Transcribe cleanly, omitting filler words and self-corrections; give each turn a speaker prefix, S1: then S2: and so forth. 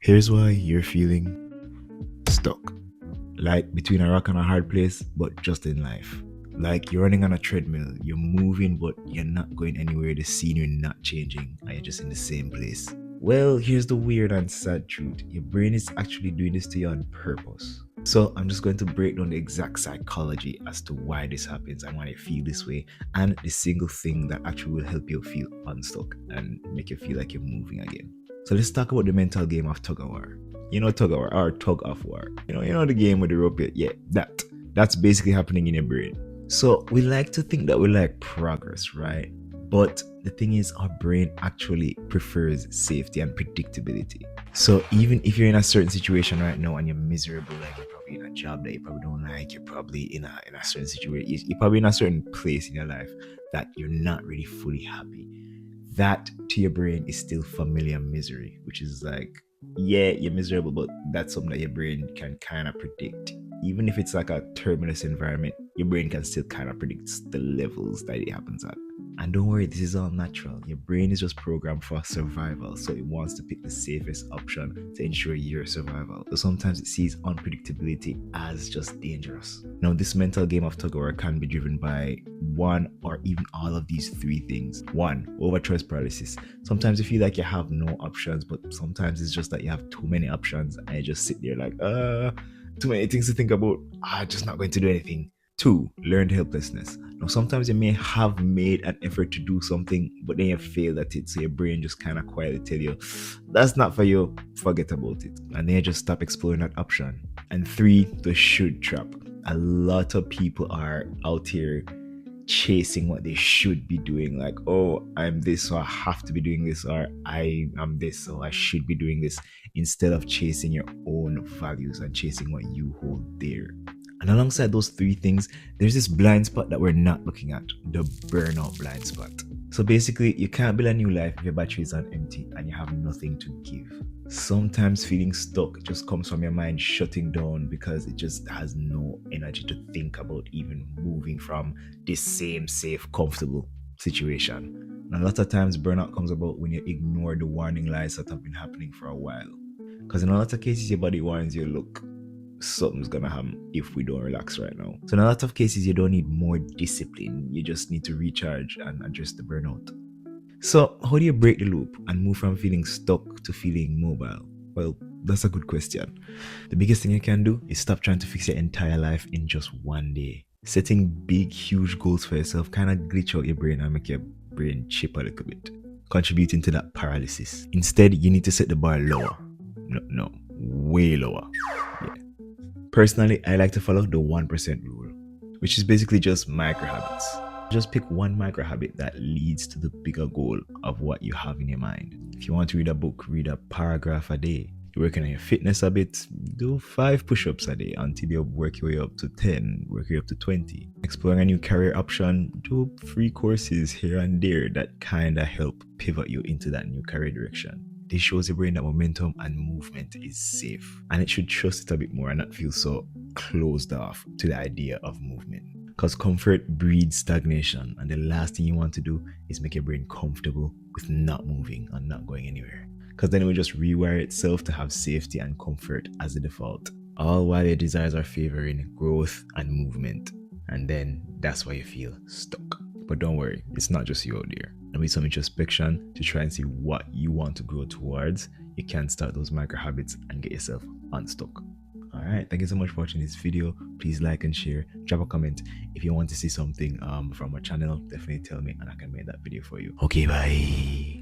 S1: Here's why you're feeling stuck. Like between a rock and a hard place, but just in life. Like you're running on a treadmill, you're moving, but you're not going anywhere. The scenery not changing, and you're just in the same place. Well, here's the weird and sad truth. Your brain is actually doing this to you on purpose. So I'm just going to break down the exact psychology as to why this happens and why you feel this way, and the single thing that actually will help you feel unstuck and make you feel like you're moving again. So let's talk about the mental game of tug of war. You know tug of war or tug of war. You know the game with the rope. Yeah, that's basically happening in your brain. So we like to think that we like progress, right? But the thing is, our brain actually prefers safety and predictability. So even if you're in a certain situation right now and you're miserable, like you're probably in a job that you probably don't like, you're probably in a certain situation, you're probably in a certain place in your life that you're not really fully happy. That to your brain is still familiar misery, which is like, yeah, you're miserable, but that's something that your brain can kind of predict. Even if it's like a turbulent environment, your brain can still kind of predict the levels that it happens at. And don't worry, this is all natural. Your brain is just programmed for survival, so it wants to pick the safest option to ensure your survival. So sometimes it sees unpredictability as just dangerous. Now, this mental game of tug of war can be driven by one or even all of these three things. One, over choice paralysis. Sometimes you feel like you have no options, but sometimes it's just that you have too many options and you just sit there like, too many things to think about. Just not going to do anything. Two, learned helplessness. Now, sometimes you may have made an effort to do something, but then you failed at it. So your brain just kind of quietly tell you, that's not for you, forget about it. And then you just stop exploring that option. And three, the should trap. A lot of people are out here chasing what they should be doing. Like, oh, I'm this, so I have to be doing this, or I am this, so I should be doing this, instead of chasing your own values and chasing what you hold dear. And alongside those three things, there's this blind spot that we're not looking at, the burnout blind spot. So basically, you can't build a new life if your battery is on empty and you have nothing to give. Sometimes feeling stuck just comes from your mind shutting down because it just has no energy to think about even moving from this same safe, comfortable situation. And a lot of times, burnout comes about when you ignore the warning lights that have been happening for a while. Because in a lot of cases, your body warns you, look, something's gonna happen if we don't relax right now. So in a lot of cases, you don't need more discipline. You just need to recharge and address the burnout. So how do you break the loop and move from feeling stuck to feeling mobile? Well, that's a good question. The biggest thing you can do is stop trying to fix your entire life in just one day. Setting big, huge goals for yourself kind of glitch out your brain and make your brain chip a little bit, contributing to that paralysis. Instead, you need to set the bar lower. No, way lower. Yeah. Personally, I like to follow the 1% rule, which is basically just micro habits. Just pick one micro habit that leads to the bigger goal of what you have in your mind. If you want to read a book, read a paragraph a day. You're working on your fitness a bit, do 5 push-ups a day until you work your way up to 10, work your way up to 20. Exploring a new career option, do free courses here and there that kind of help pivot you into that new career direction. This shows your brain that momentum and movement is safe, and it should trust it a bit more and not feel so closed off to the idea of movement. Because comfort breeds stagnation, and the last thing you want to do is make your brain comfortable with not moving and not going anywhere. Because then it will just rewire itself to have safety and comfort as the default, all while your desires are favoring growth and movement. And then that's why you feel stuck. But don't worry, it's not just you out there. And with some introspection to try and see what you want to grow towards, you can start those micro habits and get yourself unstuck. Alright, thank you so much for watching this video. Please like and share, drop a comment. If you want to see something from our channel, definitely tell me and I can make that video for you. Okay, bye.